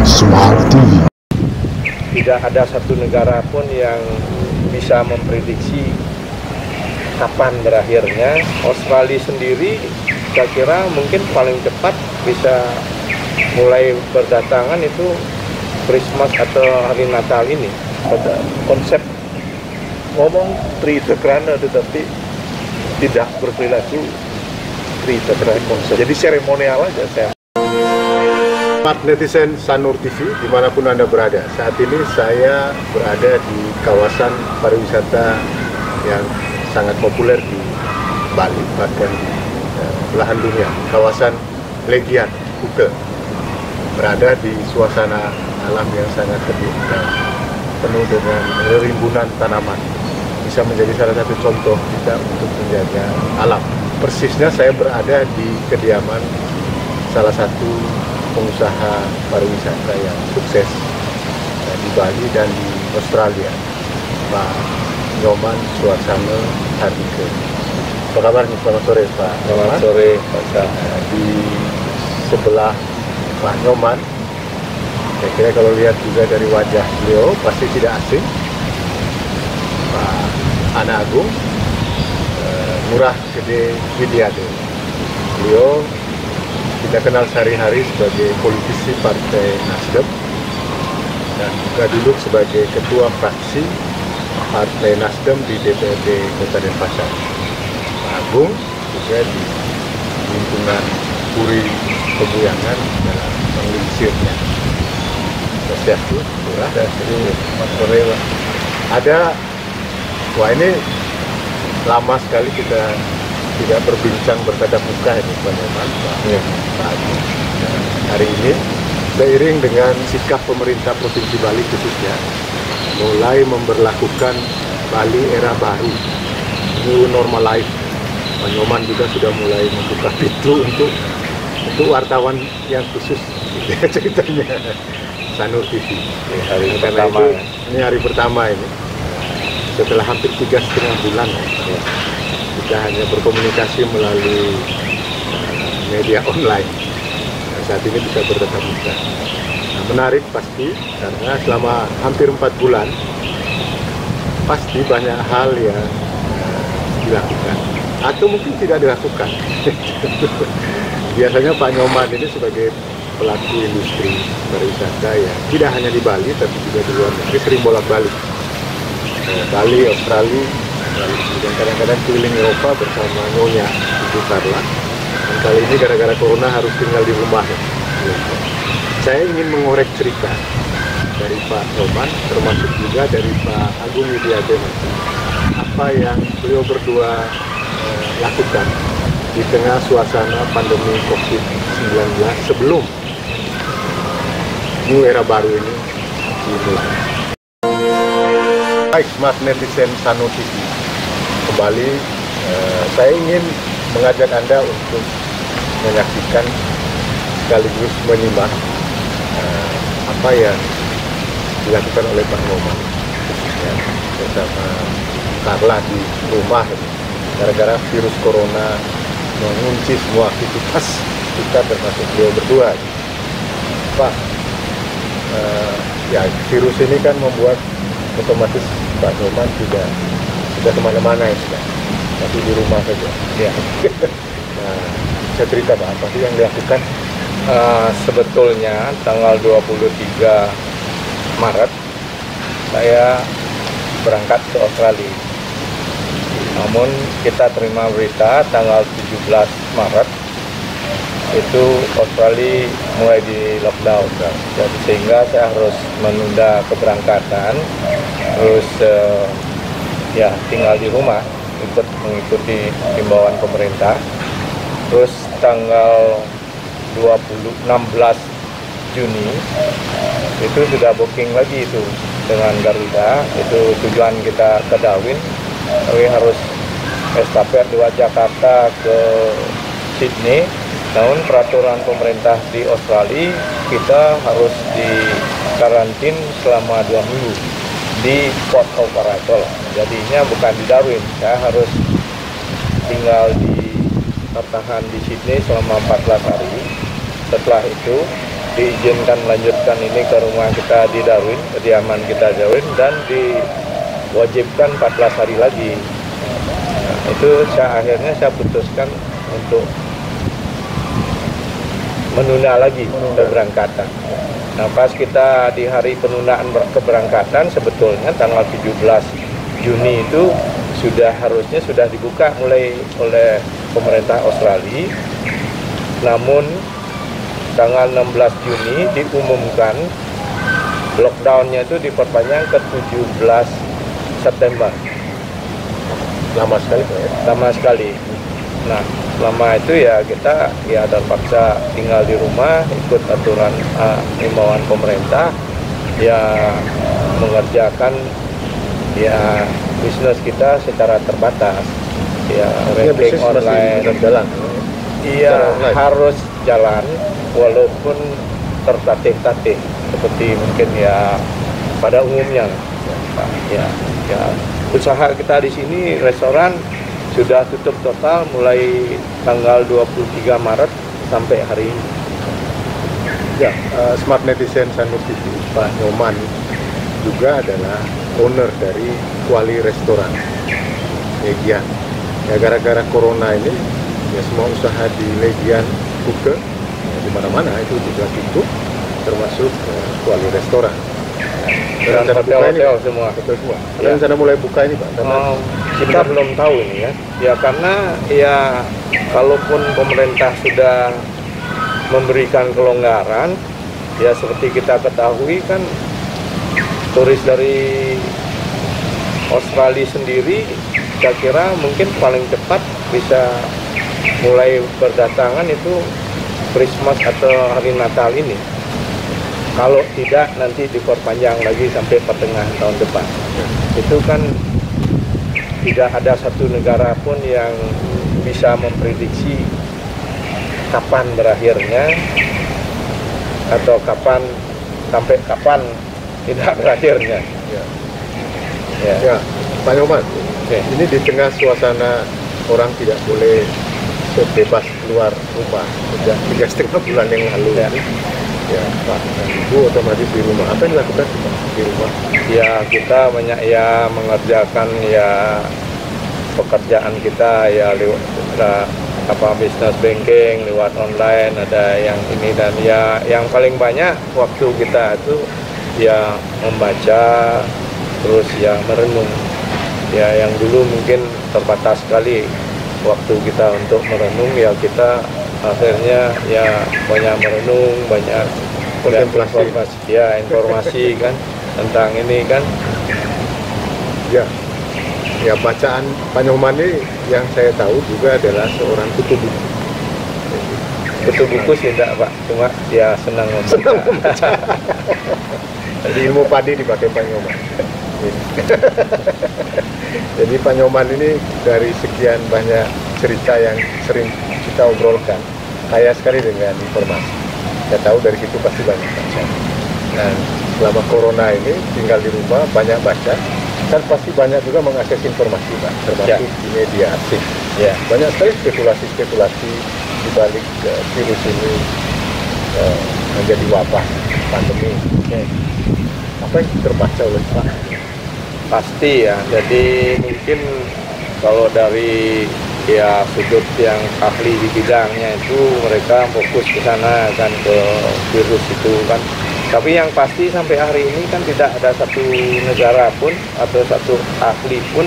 Smart TV. Tidak ada satu negara pun yang bisa memprediksi kapan berakhirnya. Australia sendiri saya kira mungkin paling cepat bisa mulai berdatangan itu Christmas atau hari Natal ini. Pada konsep ngomong Tritakrana tetapi tidak berperilaku Tritakrana. Jadi seremonial aja saya. Smart netizen Sanur TV, dimanapun Anda berada. Saat ini saya berada di kawasan pariwisata yang sangat populer di Bali, bahkan belahan dunia, kawasan Legian, Kuta. Berada di suasana alam yang sangat teduh dan penuh dengan rimbunan tanaman. Bisa menjadi salah satu contoh kita untuk menjaga alam. Persisnya saya berada di kediaman salah satu pengusaha pariwisata yang sukses di Bali dan di Australia, Pak Nyoman Suasana Hardike. Apa kabar? Selamat sore Pak. Selamat sore Pak Syah. Di sebelah Pak Nyoman, saya kira kalau lihat juga dari wajah beliau pasti tidak asing, Pak Ana Agung Ngurah Gede Widiade. Beliau kita kenal sehari-hari sebagai politisi Partai Nasdem dan juga duduk sebagai ketua fraksi Partai Nasdem di DPRD Kota Denpasar. Pak Agung juga di lingkungan Puri Pebuyangan dalam menglingsirnya. Swastiastu, wah ini lama sekali kita tidak berbincang bertatap muka ini Pak Nyoman, Pak Agung. Hari ini seiring dengan sikap pemerintah Provinsi Bali khususnya mulai memberlakukan Bali era baru, new normal life. Pak Nyoman juga sudah mulai membuka pintu untuk wartawan yang khusus ceritanya Sanur TV. Hari pertama. Ini hari pertama ini. Setelah hampir 3,5 bulan kita hanya berkomunikasi melalui media online. Saat ini bisa bertatap muka. Nah, menarik pasti karena selama hampir 4 bulan pasti banyak hal yang dilakukan atau mungkin tidak dilakukan. Biasanya Pak Nyoman ini sebagai pelaku industri pariwisata ya tidak hanya di Bali tapi juga di luar negeri sering bolak-balik. Bali, Australia, dan kadang-kadang keliling Eropa bersama Nyonya Ibu Carla. Dan kali ini gara-gara corona harus tinggal di rumah. Saya ingin mengorek cerita dari Pak Nyoman, termasuk juga dari Pak Agung Widiade. Apa yang beliau berdua lakukan di tengah suasana pandemi COVID-19 sebelum new era baru ini dimulai. Baik, Smart netizen Sanur TV, kembali saya ingin mengajak Anda untuk menyaksikan sekaligus menyimak apa yang dilakukan oleh Pak Nyoman ya, bersama Carla di rumah gara-gara virus corona mengunci semua aktivitas kita termasuk beliau berdua. Pak, ya virus ini kan membuat otomatis Pak Nyoman sudah kemana-mana ya sudah, tapi di rumah saja. Ya. Nah, saya cerita Pak, apa sih yang dilakukan? Sebetulnya tanggal 23 Maret saya berangkat ke Australia. Namun kita terima berita tanggal 17 Maret itu Australia mulai di lockdown, jadi sehingga saya harus menunda keberangkatan, terus ya tinggal di rumah mengikuti himbauan pemerintah. Terus tanggal 16 Juni itu sudah booking lagi itu dengan Garuda, itu tujuan kita ke Darwin, tapi harus estafet dua Jakarta ke Sydney. Namun peraturan pemerintah di Australia kita harus di karantin selama 2 minggu di Port of Arrival. Jadinya bukan di Darwin, saya harus tinggal di tertahan di Sydney selama 14 hari. Setelah itu diizinkan melanjutkan ini ke rumah kita di Darwin, kediaman kita Darwin, dan diwajibkan 14 hari lagi. Nah, itu akhirnya saya putuskan untuk menunda lagi keberangkatan. Nah, pas kita di hari penundaan keberangkatan, sebetulnya tanggal 17 Juni itu harusnya sudah dibuka mulai oleh pemerintah Australia. Namun tanggal 16 Juni diumumkan lockdown-nya itu diperpanjang ke 17 September. Lama sekali Pak ya? Lama sekali. Nah, lama itu ya kita terpaksa tinggal di rumah, ikut aturan himbauan pemerintah, ya mengerjakan ya bisnis kita secara terbatas, ya ranking online. Jalan. Iya, harus jalan walaupun tertatih-tatih seperti mungkin ya pada umumnya. Ya, usaha kita di sini restoran sudah tutup total mulai tanggal 23 Maret sampai hari ini. Ya, Smart Netizen Sanur TV, Pak Nyoman juga adalah owner dari Kuali Restoran Legian. Ya, gara-gara corona ini, ya semua usaha di Legian buka, ya, di mana-mana itu juga tutup, termasuk Kuali Restoran. Dan hotel-hotel semua. Betul semua. Ya. Rencana mulai buka ini Pak? Kita belum tahu ini ya karena ya kalaupun pemerintah sudah memberikan kelonggaran, ya seperti kita ketahui kan turis dari Australia sendiri, saya kira mungkin paling cepat bisa mulai berdatangan itu Christmas atau hari Natal ini. Kalau tidak nanti diperpanjang lagi sampai pertengahan tahun depan. Itu kan tidak ada satu negara pun yang bisa memprediksi kapan berakhirnya atau sampai kapan tidak berakhirnya. Ya, Pak Nyoman, ini di tengah suasana orang tidak boleh bebas keluar rumah sejak 3,5 bulan yang lalu. Ya, Pak dan Ibu otomatis di rumah. Apa yang dilakukan di rumah? Ya, kita banyak ya mengerjakan ya pekerjaan kita ya lewat business banking lewat online, ada yang ini dan ya yang paling banyak waktu kita itu ya membaca, terus ya merenung. Ya yang dulu mungkin terbatas sekali waktu kita untuk merenung, ya kita akhirnya ya banyak merenung, banyak informasi kan tentang ini kan. Ya bacaan Pak Nyoman ini yang saya tahu juga adalah seorang kutu buku. Kutu buku sih enggak Pak, cuma ya senang membaca. Jadi ilmu padi dipakai Pak Nyoman. Jadi Pak Nyoman ini dari sekian banyak cerita yang sering kita obrolkan, kaya sekali dengan informasi. Saya tahu dari situ pasti banyak baca. Dan selama corona ini tinggal di rumah banyak baca, kan pasti banyak juga mengakses informasi Pak, termasuk di media asing. Ya. Banyak sekali spekulasi di balik virus ini menjadi wabah pandemi. Apa yang terbaca oleh Pak? Pasti ya, jadi mungkin kalau dari ya sudut yang ahli di bidangnya itu mereka fokus ke sana kan, ke virus itu kan. Tapi yang pasti sampai hari ini kan tidak ada satu negara pun atau satu ahli pun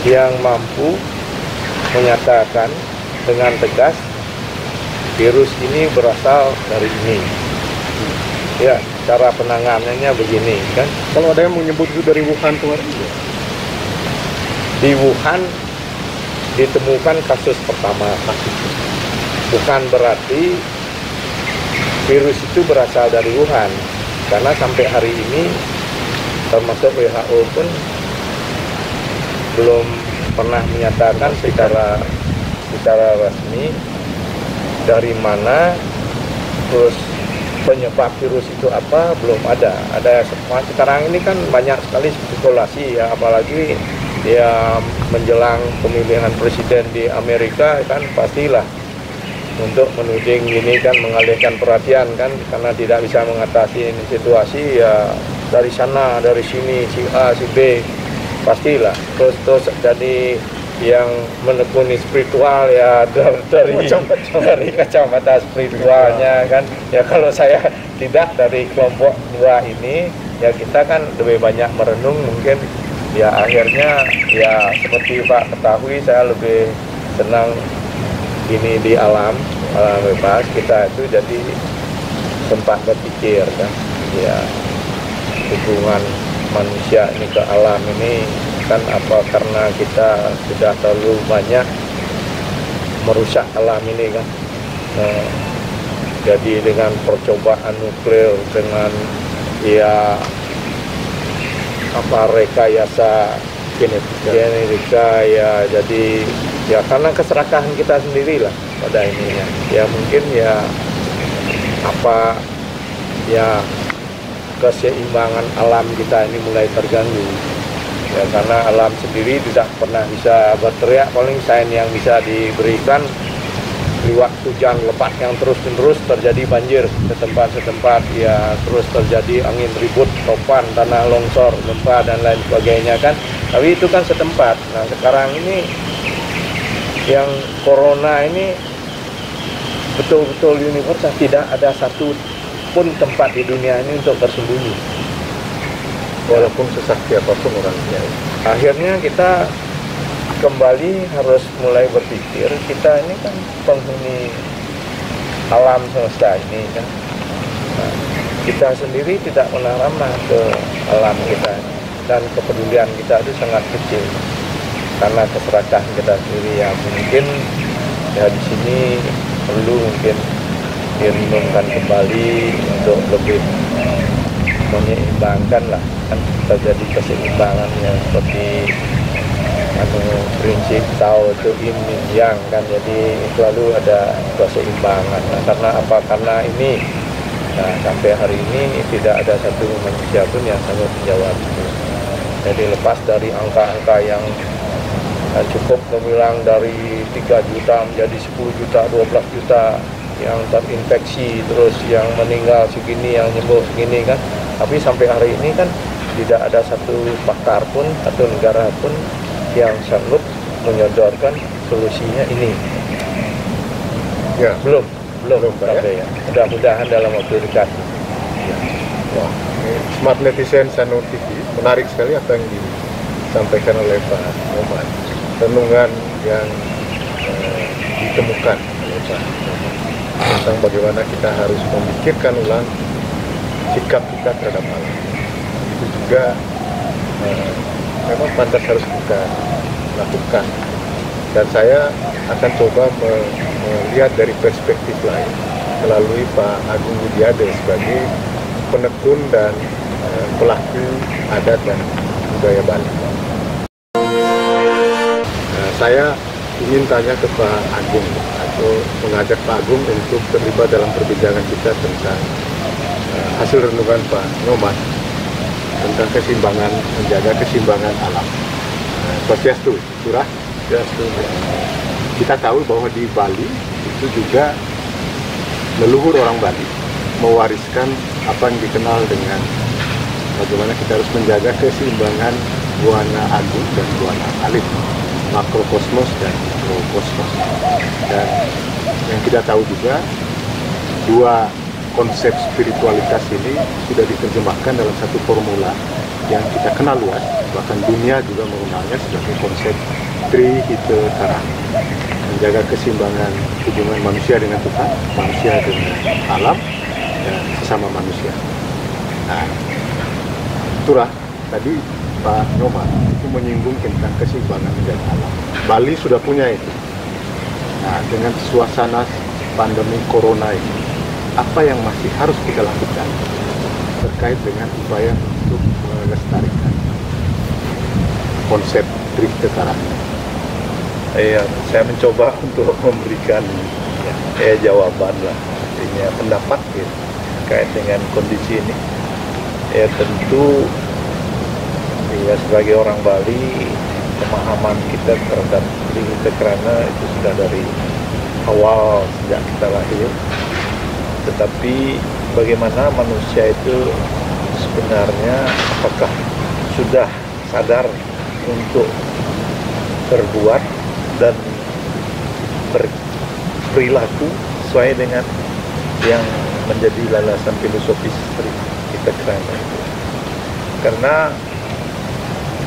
yang mampu menyatakan dengan tegas virus ini berasal dari ini. Ya, cara penanganannya begini kan. Kalau ada yang menyebut itu dari Wuhan kemarin, di Wuhan ditemukan kasus pertama. Bukan berarti virus itu berasal dari Wuhan, karena sampai hari ini termasuk WHO pun belum pernah menyatakan secara resmi dari mana, terus penyebab virus itu apa, belum ada. Sekarang ini kan banyak sekali spekulasi ya, apalagi ya menjelang pemilihan presiden di Amerika kan pastilah untuk menuding ini kan mengalihkan perhatian kan, karena tidak bisa mengatasi ini situasi ya dari sana dari sini, si A si B pastilah terus jadi yang menekuni spiritual ya dari kacamata spiritualnya kan ya. Kalau saya tidak dari kelompok dua ini ya, kita kan lebih banyak merenung mungkin ya, akhirnya ya seperti Pak ketahui saya lebih senang ini di alam bebas kita itu, jadi tempat berpikir kan ya, hubungan manusia ini ke alam ini kan apa, karena kita sudah terlalu banyak merusak alam ini kan. Jadi dengan percobaan nuklir, dengan ya apa rekayasa genetika ya, jadi ya karena keserakahan kita sendiri lah pada ininya ya, mungkin ya apa ya keseimbangan alam kita ini mulai terganggu ya, karena alam sendiri tidak pernah bisa berteriak, paling sign yang bisa diberikan liwat hujan lebat yang terus-menerus terjadi banjir setempat-setempat ya, terus terjadi angin ribut, topan, tanah longsor, gempa dan lain sebagainya kan. Tapi itu kan setempat. Nah sekarang ini yang corona ini betul-betul universal, tidak ada satu pun tempat di dunia ini untuk bersembunyi. Walaupun sesakti apapun orangnya. Akhirnya kita kembali harus mulai berpikir, kita ini kan penghuni alam semesta ini kan. Nah, kita sendiri tidak pernah ramah ke alam kita, dan kepedulian kita itu sangat kecil karena keserakahan kita sendiri yang mungkin ya di sini perlu mungkin direnungkan kembali untuk lebih menyeimbangkan lah kan, terjadi keseimbangan yang seperti prinsip Tao itu Yin Yang kan, jadi selalu ada keseimbangan. Nah, karena apa? Karena ini sampai hari ini tidak ada satu manusia pun yang sanggup menjawab itu. Jadi lepas dari angka-angka yang cukup membilang dari 3 juta menjadi 10 juta, 12 juta yang terinfeksi, terus yang meninggal segini, yang sembuh segini kan. Tapi sampai hari ini kan tidak ada satu pakar pun atau negara pun yang sanggup menyodorkan solusinya ini. Ya, belum sampai ya. Mudah-mudahan dalam waktu dekat. Ya. Wah, Smart Netizen Sanur TV, menarik sekali apa yang disampaikan oleh Pak Nyoman. Renungan yang ditemukan oleh Pak Nyoman tentang bagaimana kita harus memikirkan ulang sikap kita terhadap alam. Itu juga memang pantas harus kita lakukan, dan saya akan coba melihat dari perspektif lain melalui Pak Agung Widiade sebagai penekun dan pelaku adat dan budaya Bali. Nah, saya ingin tanya ke Pak Agung atau mengajak Pak Agung untuk terlibat dalam perbincangan kita tentang hasil renungan Pak Nyoman tentang keseimbangan, menjaga keseimbangan alam. Swastiastu, Surah. Kita tahu bahwa di Bali itu juga leluhur orang Bali mewariskan apa yang dikenal dengan bagaimana kita harus menjaga keseimbangan buana agung dan buana alit, makrokosmos dan mikrokosmos. Dan yang kita tahu juga, dua konsep spiritualitas ini sudah diterjemahkan dalam satu formula yang kita kenal luas, bahkan dunia juga mengenalnya sebagai konsep Trihita, menjaga keseimbangan hubungan manusia dengan Tuhan, manusia dengan alam, dan sesama manusia. Nah, itulah tadi Pak Nyoman itu menyinggung tentang keseimbangan menjaga alam. Bali sudah punya itu. Nah, dengan suasana pandemi corona ini, apa yang masih harus kita lakukan terkait dengan upaya untuk melestarikan konsep Trihita? Iya, saya mencoba untuk memberikan jawaban lah, artinya pendapat gitu, terkait dengan kondisi ini. Ya tentu, ya sebagai orang Bali, pemahaman kita terhadap Trihita itu sudah dari awal sejak kita lahir. Tetapi bagaimana manusia itu sebenarnya apakah sudah sadar untuk berbuat dan berperilaku sesuai dengan yang menjadi landasan filosofis kita kerana itu. Karena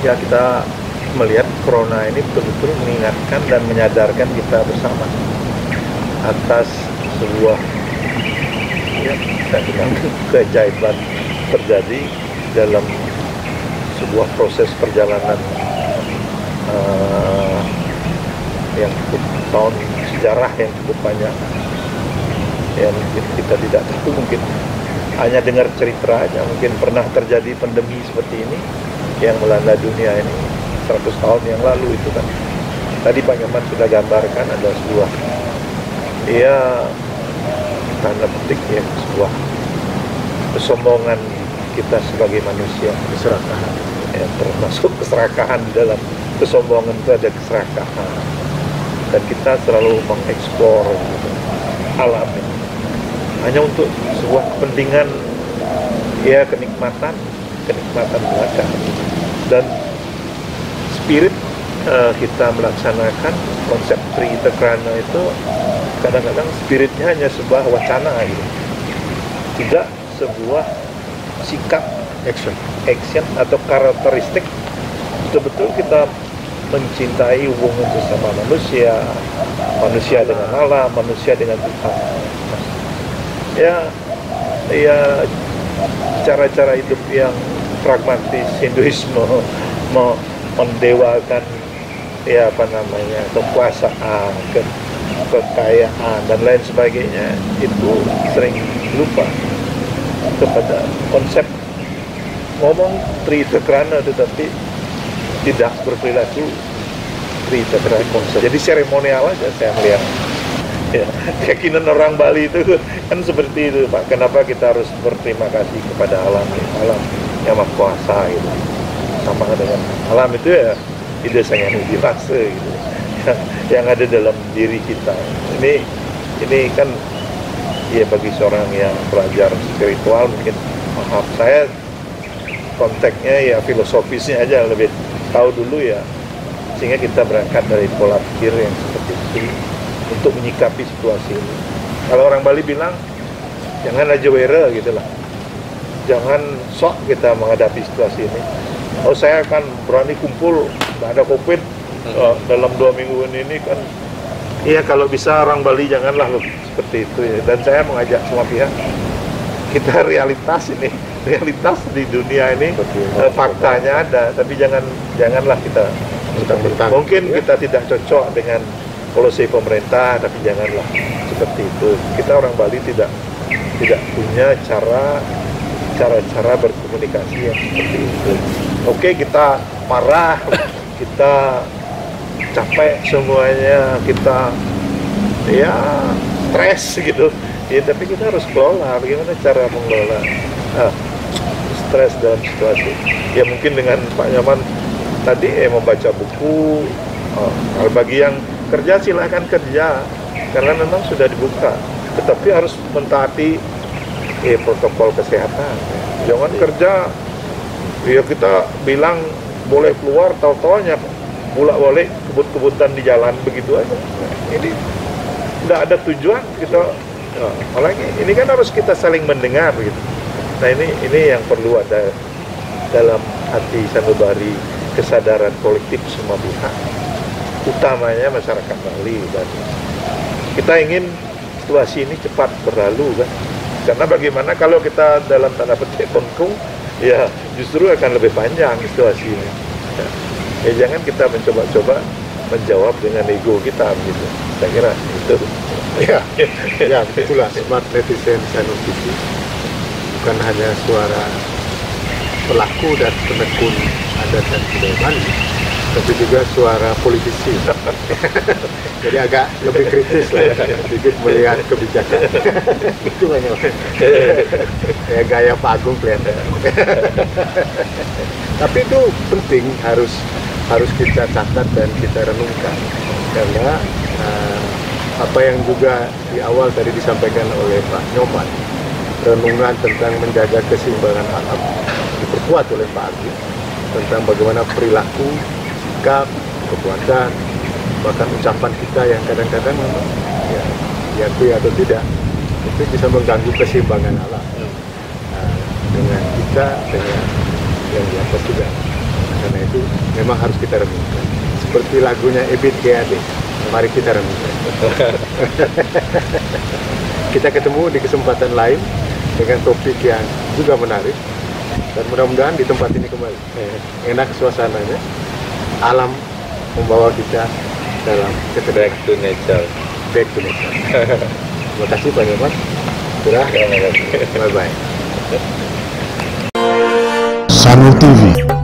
ya kita melihat corona ini betul-betul mengingatkan dan menyadarkan kita bersama atas sebuah ya, saya bilang keajaiban terjadi dalam sebuah proses perjalanan yang cukup tahun sejarah yang cukup banyak, yang mungkin kita tidak tahu, mungkin hanya dengar cerita aja, mungkin pernah terjadi pandemi seperti ini yang melanda dunia ini 100 tahun yang lalu itu kan. Tadi Pak Nyoman sudah gambarkan ada sebuah ya tanda petik ya, sebuah kesombongan kita sebagai manusia, keserakahan ya, termasuk keserakahan. Di dalam kesombongan itu ada keserakahan, dan kita selalu mengeksplor gitu, alam ini hanya untuk sebuah kepentingan ya, kenikmatan belaka. Dan spirit kita melaksanakan konsep Trita Krana itu kadang-kadang spiritnya hanya sebuah wacana gitu, tidak sebuah sikap action atau karakteristik betul-betul kita mencintai hubungan sesama manusia, manusia dengan alam, manusia dengan Tuhan. Ya cara-cara hidup yang pragmatis Hinduisme mendewakan ya kekuasaan, kekayaan dan lain sebagainya, itu sering lupa kepada konsep ngomong Trita Krana tetapi tidak berperilaku Trita Krana. Jadi seremonial aja saya melihat. Ya, keyakinan orang Bali itu kan seperti itu, Pak. Kenapa kita harus berterima kasih kepada alam yang Maha Kuasa gitu. Sama dengan alam itu ya ide sangat dirasa gitu. Yang ada dalam diri kita. Ini kan ya bagi seorang yang belajar spiritual mungkin maaf saya konteksnya ya filosofisnya aja lebih tahu dulu ya, sehingga kita berangkat dari pola pikir yang seperti itu untuk menyikapi situasi ini. Kalau orang Bali bilang jangan aja wera gitu lah, jangan sok kita menghadapi situasi ini. Oh saya akan berani kumpul, nggak ada COVID dalam 2 minggu ini kan. Iya kalau bisa orang Bali janganlah seperti itu ya. Dan saya mengajak semua pihak, kita realitas di dunia ini faktanya ada, tapi janganlah kita mungkin kita tidak cocok dengan polisi pemerintah, tapi janganlah seperti itu. Kita orang Bali tidak punya cara berkomunikasi yang seperti itu. Oke, kita marah, kita capek semuanya, kita ya stres gitu ya, tapi kita harus kelola. Bagaimana cara mengelola stres dalam situasi ya, mungkin dengan Pak Nyoman tadi membaca buku. Kalau bagi yang kerja silahkan kerja karena memang sudah dibuka, tetapi harus mentaati protokol kesehatan. Jangan kerja ya kita bilang boleh keluar, tahu-tahunya bolak-balik kebut-kebutan di jalan begitu aja. Ini tidak ada tujuan kita. Malah ini kan harus kita saling mendengar gitu. Nah ini yang perlu ada dalam hati sanubari, kesadaran kolektif semua pihak, utamanya masyarakat Bali. Dan kita ingin situasi ini cepat berlalu kan, karena bagaimana kalau kita dalam tanda petik kongkung ya justru akan lebih panjang situasi ini ya, jangan kita mencoba-coba menjawab dengan ego kita gitu. Saya kira itu ya itulah Smart Netizen Sanur TV, bukan hanya suara pelaku dan penekun adat dan budaya Bali, tapi juga suara politisi. Jadi agak lebih kritis lah ya, sedikit melihat kebijakan. Itu banyak. Ya gaya Pak Agung kelihatan. Tapi itu penting, harus kita catat dan kita renungkan, karena apa yang juga di awal tadi disampaikan oleh Pak Nyoman, renungan tentang menjaga keseimbangan alam diperkuat oleh Pak Ardi, tentang bagaimana perilaku, sikap, perbuatan, bahkan ucapan kita yang kadang-kadang memang ya, diakui atau tidak, itu bisa mengganggu keseimbangan alam. Nah, dengan kita, dengan yang di atas juga. Karena itu memang harus kita renungkan. Seperti lagunya Ebit GAD, mari kita renungkan. Kita ketemu di kesempatan lain dengan topik yang juga menarik, dan mudah-mudahan di tempat ini kembali enak suasananya, alam membawa kita dalam Back to nature. back to nature. Terima kasih Pak Nyoman. Sudah, bye bye. Sanur TV